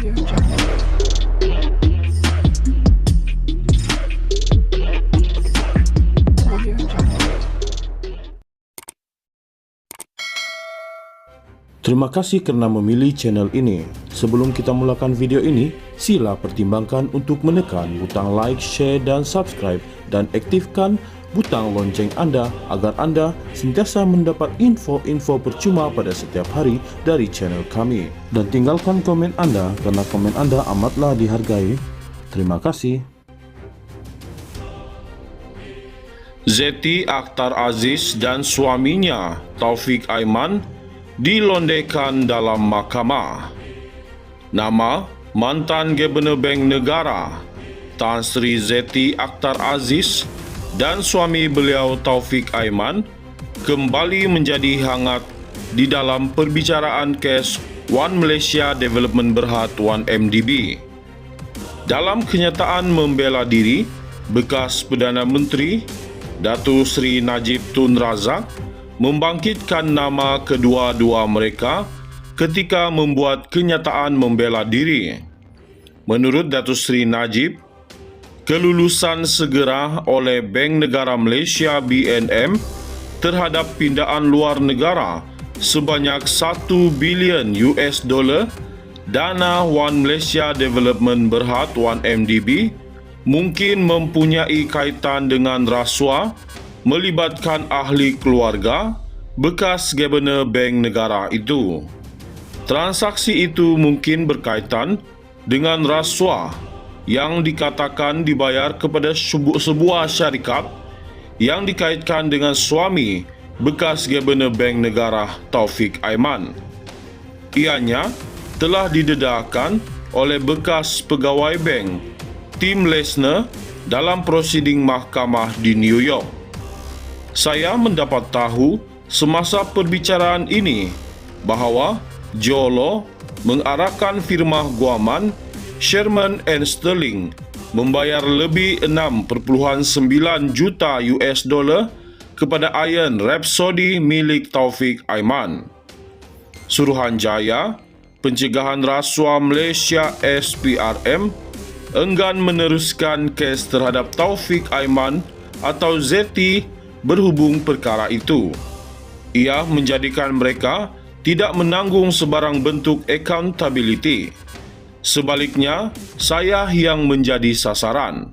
Terima kasih kerana memilih channel ini. Sebelum kita mulakan video ini, sila pertimbangkan untuk menekan butang like, share dan subscribe dan aktifkan butang lonceng anda agar anda sentiasa mendapat info-info percuma pada setiap hari dari channel kami. Dan tinggalkan komen anda kerana komen anda amatlah dihargai. Terima kasih. Zeti Akhtar Aziz dan suaminya Taufik Aiman dilondekan dalam mahkamah. Nama mantan Gubernur Bank Negara Tan Sri Zeti Akhtar Aziz dan suami beliau Taufik Aiman kembali menjadi hangat di dalam perbicaraan kes One Malaysia Development Berhad 1MDB. Dalam kenyataan membela diri, bekas Perdana Menteri Datuk Seri Najib Tun Razak membangkitkan nama kedua-dua mereka ketika membuat kenyataan membela diri. Menurut Datuk Seri Najib, kelulusan segera oleh Bank Negara Malaysia BNM terhadap pindaan luar negara sebanyak $1 bilion dana One Malaysia Development Berhad 1MDB mungkin mempunyai kaitan dengan rasuah melibatkan ahli keluarga bekas Gubernur Bank Negara itu. Transaksi itu mungkin berkaitan dengan rasuah yang dikatakan dibayar kepada sebuah syarikat yang dikaitkan dengan suami bekas Gubernur Bank Negara Taufik Aiman. Ianya telah didedahkan oleh bekas pegawai bank Tim Lesner dalam prosiding mahkamah di New York. Saya mendapat tahu semasa perbicaraan ini bahawa Jolo mengarahkan firma guaman Sherman & Sterling membayar lebih $6.9 juta kepada Iron Rhapsody milik Taufik Aiman. Suruhanjaya Pencegahan Rasuah Malaysia SPRM enggan meneruskan kes terhadap Taufik Aiman atau Zeti berhubung perkara itu. Ia menjadikan mereka tidak menanggung sebarang bentuk accountability. Sebaliknya, saya yang menjadi sasaran.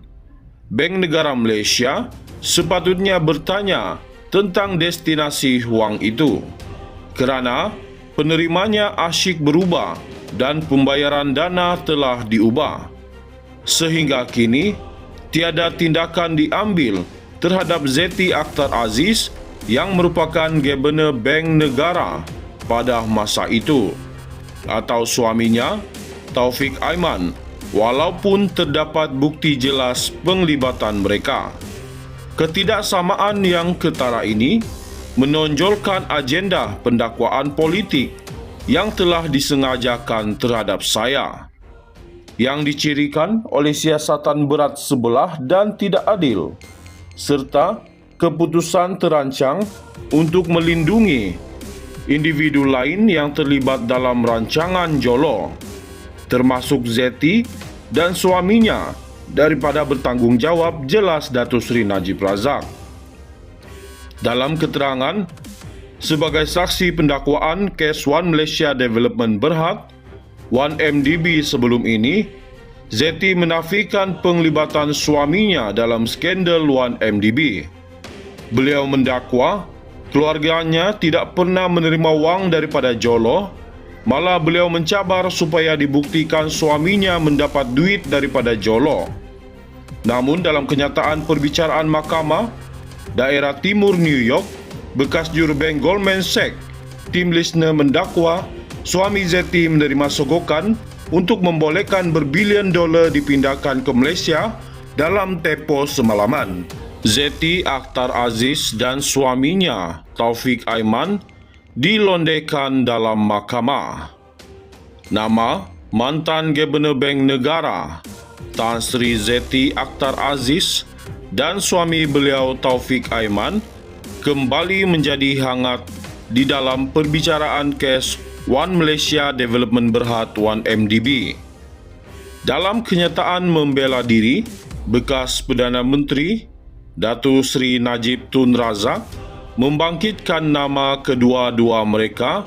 Bank Negara Malaysia sepatutnya bertanya tentang destinasi wang itu, kerana penerimanya asyik berubah dan pembayaran dana telah diubah. Sehingga kini, tiada tindakan diambil terhadap Zeti Akhtar Aziz yang merupakan Gubernur Bank Negara pada masa itu atau suaminya Taufik Aiman, walaupun terdapat bukti jelas penglibatan mereka. Ketidaksamaan yang ketara ini menonjolkan agenda pendakwaan politik yang telah disengajakan terhadap saya, yang dicirikan oleh siasatan berat sebelah dan tidak adil, serta keputusan terancang untuk melindungi individu lain yang terlibat dalam rancangan Jolo, termasuk Zeti dan suaminya, daripada bertanggungjawab, jelas Datuk Seri Najib Razak. Dalam keterangan sebagai saksi pendakwaan kes One Malaysia Development Berhad 1MDB sebelum ini, Zeti menafikan penglibatan suaminya dalam skandal 1MDB. Beliau mendakwa keluarganya tidak pernah menerima wang daripada Jolo, malah beliau mencabar supaya dibuktikan suaminya mendapat duit daripada Jolo. Namun dalam kenyataan perbicaraan mahkamah, daerah timur New York, bekas jurubank Goldman Sachs, Tim Lesner mendakwa suami Zeti menerima sogokan untuk membolehkan berbilion dolar dipindahkan ke Malaysia dalam tempoh semalaman. Zeti Akhtar Aziz dan suaminya Taufik Aiman dilondekan dalam mahkamah. Nama mantan Gubernur Bank Negara Tan Sri Zeti Akhtar Aziz dan suami beliau Taufik Aiman kembali menjadi hangat di dalam perbicaraan kes One Malaysia Development Berhad 1MDB. Dalam kenyataan membela diri, bekas Perdana Menteri Datuk Seri Najib Tun Razak membangkitkan nama kedua-dua mereka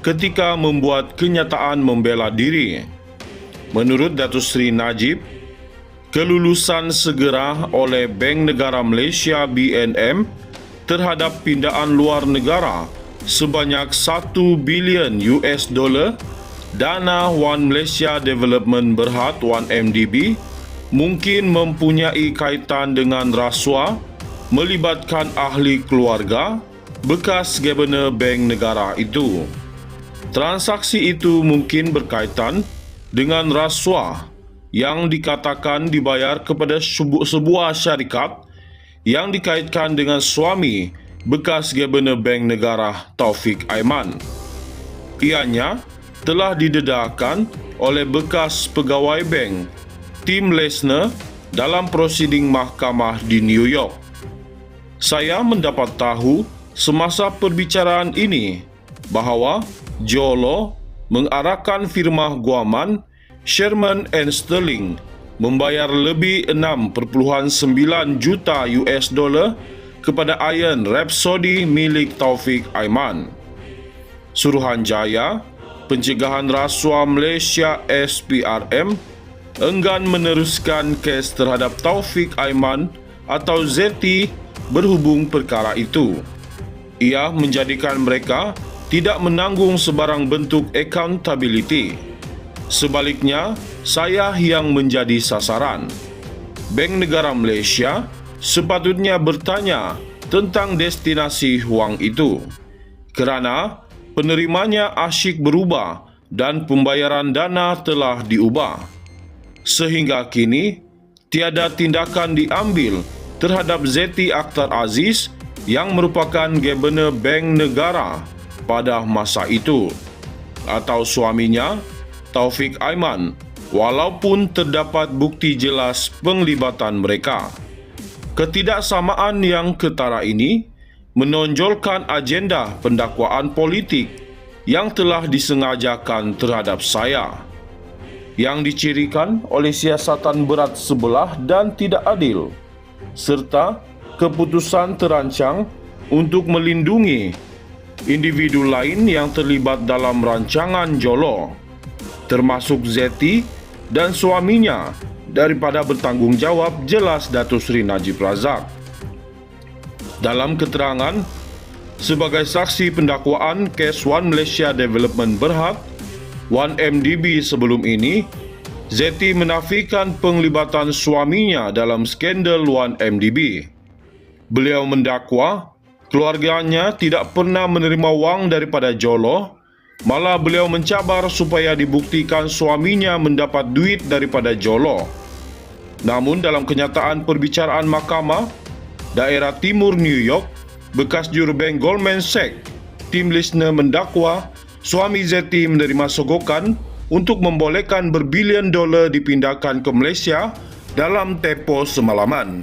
ketika membuat kenyataan membela diri. Menurut Datuk Seri Najib, kelulusan segera oleh Bank Negara Malaysia BNM terhadap pindaan luar negara sebanyak 1 bilion US dollar dana One Malaysia Development Berhad 1MDB mungkin mempunyai kaitan dengan rasuah melibatkan ahli keluarga bekas Gabenor Bank Negara itu. Transaksi itu mungkin berkaitan dengan rasuah yang dikatakan dibayar kepada sebuah syarikat yang dikaitkan dengan suami bekas Gabenor Bank Negara Taufik Aiman. Ianya telah didedahkan oleh bekas pegawai bank Tim Lesner dalam prosiding mahkamah di New York. Saya mendapat tahu semasa perbicaraan ini bahawa Jolo mengarahkan firma guaman Sherman & Sterling membayar lebih 6.9 juta US dollar kepada Iron Rhapsody milik Taufik Aiman. Suruhanjaya Pencegahan Rasuah Malaysia SPRM enggan meneruskan kes terhadap Taufik Aiman atau ZT berhubung perkara itu. Ia menjadikan mereka tidak menanggung sebarang bentuk accountability. Sebaliknya, saya yang menjadi sasaran. Bank Negara Malaysia sepatutnya bertanya tentang destinasi wang itu, kerana penerimanya asyik berubah dan pembayaran dana telah diubah. Sehingga kini, tiada tindakan diambil terhadap Zeti Akhtar Aziz yang merupakan Gabenor Bank Negara pada masa itu, atau suaminya Taufik Aiman, walaupun terdapat bukti jelas penglibatan mereka. Ketidaksamaan yang ketara ini menonjolkan agenda pendakwaan politik yang telah disengajakan terhadap saya, yang dicirikan oleh siasatan berat sebelah dan tidak adil, serta keputusan terancang untuk melindungi individu lain yang terlibat dalam rancangan Jolo, termasuk Zeti dan suaminya, daripada bertanggungjawab, jelas Datuk Seri Najib Razak. Dalam keterangan sebagai saksi pendakwaan kes One Malaysia Development Berhad 1MDB sebelum ini, Zeti menafikan penglibatan suaminya dalam skandal 1MDB. Beliau mendakwa keluarganya tidak pernah menerima wang daripada Jolo, malah beliau mencabar supaya dibuktikan suaminya mendapat duit daripada Jolo. Namun dalam kenyataan perbicaraan mahkamah daerah timur New York, bekas jurubank Goldman Sachs, Tim Lesner mendakwa suami Zeti menerima sogokan untuk membolehkan berbilion dolar dipindahkan ke Malaysia dalam tempoh semalaman.